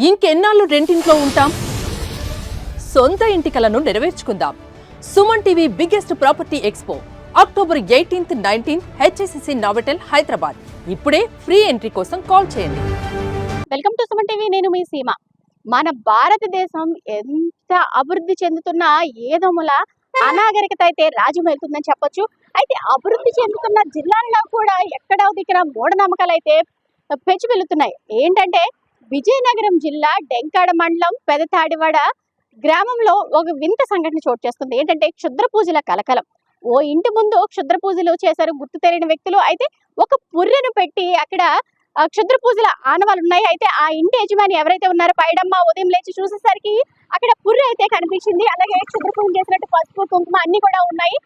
ఇంకెన్నాళ్ళు రెంటింట్లో ఉంటాం? సొంత ఇంటి కలను నెరవేర్చుకుందాం. Suman TV biggest property expo October 18th, 19th HSCC Novotel Hyderabad. ఇప్పుడే ఫ్రీ ఎంట్రీ కోసం కాల్ చేయండి. Welcome to Suman TV. నేను మీ సీమ. మన భారతదేశం ఎంత అభివృద్ధి చెందుతున్న ఏదోముల అనాగరికత అయితే రాజ్యం వెళ్తుందని చెప్పొచ్చు. అయితే అభివృద్ధి చెందుతున్న జిల్లాల్లో కూడా ఎక్కడో దిక్కున మూఢనమ్మకాలు అయితే పెంచి వెళ్తున్నాయి. ఏంటంటే విజయనగరం జిల్లా డెంకాడ మండలం పెదతాడివాడ గ్రామంలో ఒక వింత సంఘటన చోటు చేస్తుంది. ఏంటంటే క్షుద్ర పూజల కలకలం. ఓ ఇంటి ముందు క్షుద్ర పూజలు చేశారు గుర్తు తెలియని వ్యక్తులు. అయితే ఒక పుర్రెను పెట్టి అక్కడ క్షుద్ర పూజల ఆనవాళ్ళు ఉన్నాయి. అయితే ఆ ఇంటి యజమాని ఎవరైతే ఉన్నారో పైడమ్మ ఉదయం లేచి చూసేసరికి అక్కడ పుర్రె అయితే కనిపించింది. అలాగే క్షుద్ర పూజలు చేసినట్టు పసుపు కుంకుమ అన్ని కూడా ఉన్నాయి.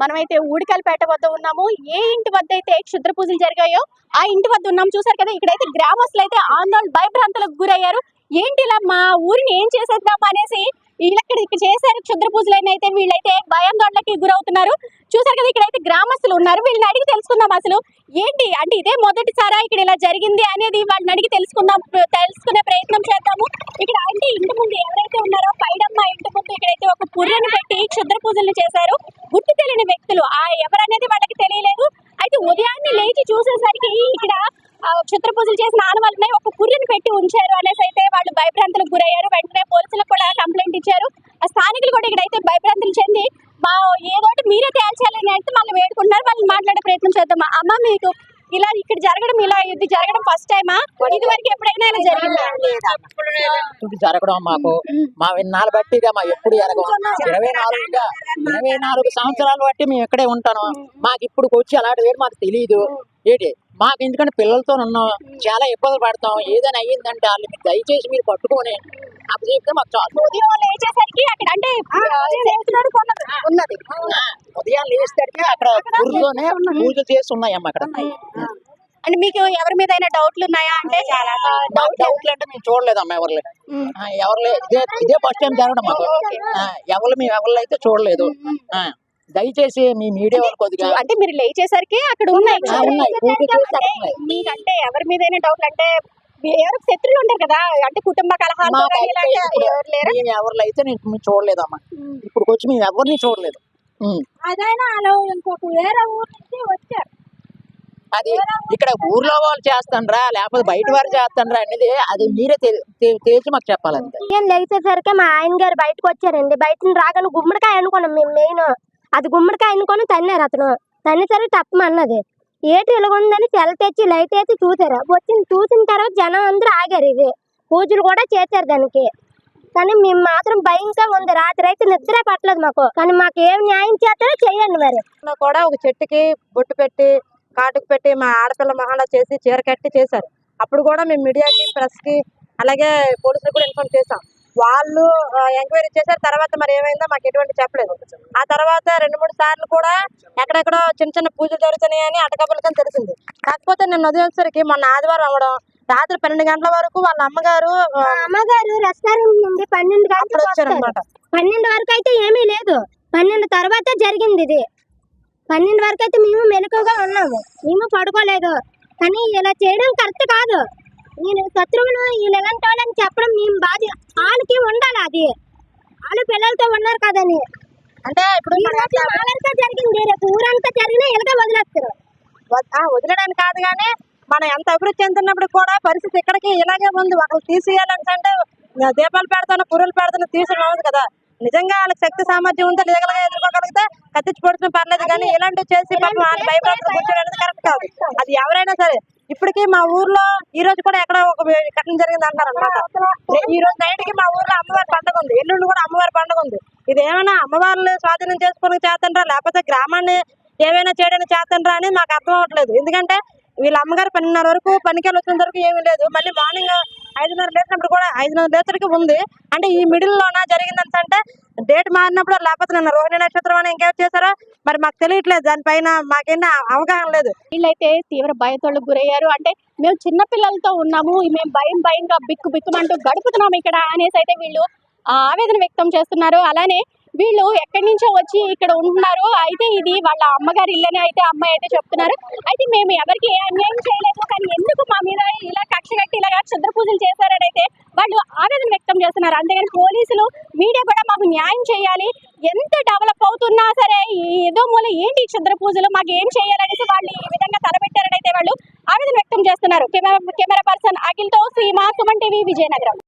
మనమైతే ఊడికల్పేట వద్ద ఉన్నాము. ఏ ఇంటి వద్ద అయితే క్షుద్ర పూజలు జరిగాయో ఆ ఇంటి వద్ద ఉన్నాము. చూసారు కదా, ఇక్కడైతే గ్రామస్తులు అయితే ఆందోళన భయభ్రాంతులకు గురయ్యారు. ఏంటి ఇలా మా ఊరిని ఏం చేసేద్దాం అనేసి ఇక్కడ చేశారు క్షుద్ర పూజలైన అయితే వీళ్ళైతే భయాందోళనకి గురవుతున్నారు. చూసారు కదా, ఇక్కడైతే గ్రామస్తులు ఉన్నారు. వీళ్ళని అడిగి తెలుసుకుందాం అసలు ఏంటి అంటే ఇదే మొదటిసారా ఇక్కడ ఇలా జరిగింది అనేది వాళ్ళని అడిగి తెలుసుకునే ప్రయత్నం చేద్దాము. ఇక్కడ అంటే ఇంటి ముందు ఎవరైతే ఉన్నారో పైడమ్మ ఇంటి ముందు ఇక్కడైతే ఒక పుర్రెను పెట్టి క్షుద్ర పూజలు చేశారు గుర్తు తెలియని వ్యక్తులు. ఎవరనేది వాళ్ళకి తెలియలేదు. అయితే ఉదయాన్నే లేచి చూసేసరికి ఇక్కడ క్షుద్ర పూజలు చేసిన ఆనవాళ్ళు ఉన్నాయి. ఒక పుర్రెను పెట్టి ఉంచారు అనేసి అయితే వాళ్ళు భయభ్రాంతులకు గురయ్యారు. వెంటనే పోలీసులకు కూడా కంప్లైంట్ ఇచ్చారు. ఆ స్థానికులు కూడా ఇక్కడైతే భయభ్రాంతులు చెంది ఏదోటి మీరే తేల్చాలని అయితే వాళ్ళు వేడుకుంటున్నారు. వాళ్ళు మాట్లాడే ప్రయత్నం చేద్దాం. అమ్మ, మీకు ఇలా ఇక్కడ జరగడం ఇది జరగడం ఫస్ట్ టైమా? ఇది వరకు ఎప్పుడైనా ఇలా జరిగిందా? జరగడం మాకు మా విన్నాళ్ళు బట్టి మా ఎప్పుడు జరగం 24 సంవత్సరాలు బట్టి మేము ఇక్కడే ఉంటాను. మాకు ఇప్పుడు వచ్చి అలాంటి వేరు మాకు తెలియదు. ఏంటి మాకు ఎందుకంటే పిల్లలతో ఉన్నాం, చాలా ఇబ్బందులు పడతాం. ఏదైనా అయ్యిందంటే వాళ్ళు మీరు దయచేసి మీరు పట్టుకొని అప్పుడు చెప్తే మాకు చాలు. ఉదయం లేచేసరికి అక్కడ అంటే ఉన్నది ఉదయం లేచేసరికి అక్కడ ఊరిలోనే పూజలు చేసి ఉన్నాయమ్మ అక్కడ. అంటే మీకు ఎవరి మీద అయినా డౌట్లు ఉన్నాయా? అంటే చాలా డౌట్లు అంటే మేము చూడలేదమ్మా ఎవరు ఇదే ఫస్ట్ టైం జరగడం మాకు. మేము ఎవరు అయితే చూడలేదు. దయచేసి మీ మీడియా వాళ్ళు కొద్దిగా అంటే మీరు లేచేసరికి అక్కడ ఉన్నాయి. మీకంటే ఎవరి మీద అయినా డౌట్లు అంటే ఎవరు శత్రువులు ఉంటారు కదా, అంటే కుటుంబ కలహాలు ఎవరు అయితే నేను చూడలేదమ్మా. ఇప్పుడు వచ్చి మేము ఎవరిని చూడలేదు. అదైనా అలా ఇంకొక వేరే ఊరు నుంచి వచ్చారు. అది ఇక్కడ ఊర్లో వాళ్ళు చేస్తాండ్రా లేకపోతే బయట వారు చేస్తాండ్రా అనేది అది మీరే తెలిసి మాకు చెప్పాలంటే. నేను లేచేసరికి మా ఆయన గారు బయటకు వచ్చారండి. బయట రాగానే గుమ్మడికాయ అనుకున్నాం మేము. మెయిన్ అది గుమ్మడికాయ అనుకొని తన్నారు. అతను తన్నేసరికి తప్పమన్నది. ఏటి ఇలాగుందని సెల తెచ్చి లైట్ వేసి చూసారు. చూసిన తర్వాత జనం అందరూ ఆగారు. ఇది పూజలు కూడా చేశారు దానికి. కానీ మేము మాత్రం భయంగా ఉంది. రాత్రి అయితే నిద్రే పట్టలేదు మాకు. కానీ మాకు ఏం న్యాయం చేస్తారో చెయ్యండి. మరి కూడా ఒక చెట్టుకి బొట్టు పెట్టి కాటుకు పెట్టి మా ఆడపిల్ల మహాళ చేసి చీర కట్టి చేశారు. అప్పుడు కూడా మేము మీడియాకి ప్రెస్ కి అలాగే పోలీసులకు కూడా ఇన్ఫార్మ్ చేసాం. వాళ్ళు ఎంక్వైరీ చేశారు. తర్వాత మరి ఏమైందో మాకు ఎటువంటి చెప్పలేదు. ఆ తర్వాత 2-3 సార్లు కూడా ఎక్కడెక్కడో చిన్న పూజలు జరుగుతున్నాయని అటకబులకని తెలిసింది. కాకపోతే నేను ఉదయంసరికి మొన్న ఆదివారం అవ్వడం రాత్రి 12 గంటల వరకు వాళ్ళ అమ్మగారు రెస్టారెంట్ నుండి 12 గంటలకు వచ్చారనమాట. 12 వరకు అయితే ఏమీ లేదు. 12 తర్వాత జరిగింది ఇది. 12 వరకు అయితే మేము మెలకుగా ఉన్నాము. మేము పడుకోలేదు. కానీ ఇలా చేయడం కరెక్ట్ కాదు. నేను శత్రువులు వీళ్ళు ఎలాంటి వాళ్ళని చెప్పడం మేము బాధ్యత. వాళ్ళకి ఉండాలి. అది వాళ్ళు పిల్లలతో ఉన్నారు కదని. అంటే ఇప్పుడు వాళ్ళంతా జరిగింది, రేపు ఊరంతా జరిగినా ఇలాగే వదిలేస్తారు. వదిలేడానికి కాదు, కానీ మనం ఎంత అభివృద్ధి చెందుతున్నప్పుడు కూడా పరిస్థితి ఇక్కడికి ఇలాగే ఉంది. ఒకరు తీసేయాలంటే దీపాలు పెడతాను పురులు పెడతాను తీసేయడం అవుతుంది కదా. నిజంగా వాళ్ళకి శక్తి సామర్థ్యం ఉంటే లీగల్ గా ఎదుర్కోగలిగితే కత్తిచ్చి పొడిచిన పర్లేదు. కానీ ఇలాంటివి చేసి వాళ్ళు భయపడుతున్న కూర్చోడానికి కరెక్ట్ కాదు. అది ఎవరైనా సరే. ఇప్పటికీ మా ఊర్లో ఈ రోజు కూడా ఎక్కడ ఒక ఘటన జరిగింది అంటారు అనమాట. ఈ రోజు నైట్ కి మా ఊర్లో అమ్మవారి పండుగ ఉంది. ఎల్లుండి కూడా అమ్మవారి పండుగ ఉంది. ఇది ఏమైనా అమ్మవారిని స్వాధీనం చేసుకుని చేతండ్రా లేకపోతే గ్రామాన్ని ఏమైనా చేయడానికి చేతండ్రా అని మాకు అర్థం అవ్వట్లేదు. ఎందుకంటే వీళ్ళ అమ్మగారు 12:30 వరకు పనికెళ్ళి వచ్చినంత వరకు ఏమీ లేదు. మళ్ళీ మార్నింగ్ 5:30 లేచినప్పుడు కూడా 5:30 లేచరికి ఉంది. అంటే ఈ మిడిల్ లోన జరిగిందంటే డేట్ మారినప్పుడు లేకపోతే నిన్న రోహిణి నక్షత్రం అని ఇంకేం చేశారో మరి మాకు తెలియట్లేదు. దానిపైన మాకేనా అవగాహన లేదు. వీళ్ళైతే తీవ్ర భయతోళ్ళకు గురయ్యారు. అంటే మేము చిన్న పిల్లలతో ఉన్నాము, మేము భయంగా బిక్కుమంటూ గడుపుతున్నాము ఇక్కడ అనేసి అయితే వీళ్ళు ఆవేదన వ్యక్తం చేస్తున్నారు. అలానే వీళ్ళు ఎక్కడి నుంచో వచ్చి ఇక్కడ ఉంటున్నారు. అయితే ఇది వాళ్ళ అమ్మగారి ఇల్లని అయితే అమ్మాయి అయితే చెప్తున్నారు. అయితే మేము ఎవరికి ఏ అన్యాయం చేయలేదు, కానీ ఎందుకు మా మీద ఇలా కక్ష కట్టి ఇలాగా క్షుద్ర పూజలు చేశారని అయితే వాళ్ళు ఆవేదన వ్యక్తం చేస్తున్నారు. అంతేగాని పోలీసులు, మీడియా కూడా మాకు న్యాయం చేయాలి, ఎంత డెవలప్ అవుతున్నా సరే ఏదో మూల ఏంటి క్షుద్ర పూజలు, మాకు ఏం చేయాలనేసి వాళ్ళు ఈ విధంగా తలపెట్టారని అయితే వాళ్ళు ఆవేదన వ్యక్తం చేస్తున్నారు. కెమెరా పర్సన్ అఖిల్తో సీమా, సుమన్ టీవీ, విజయనగరం.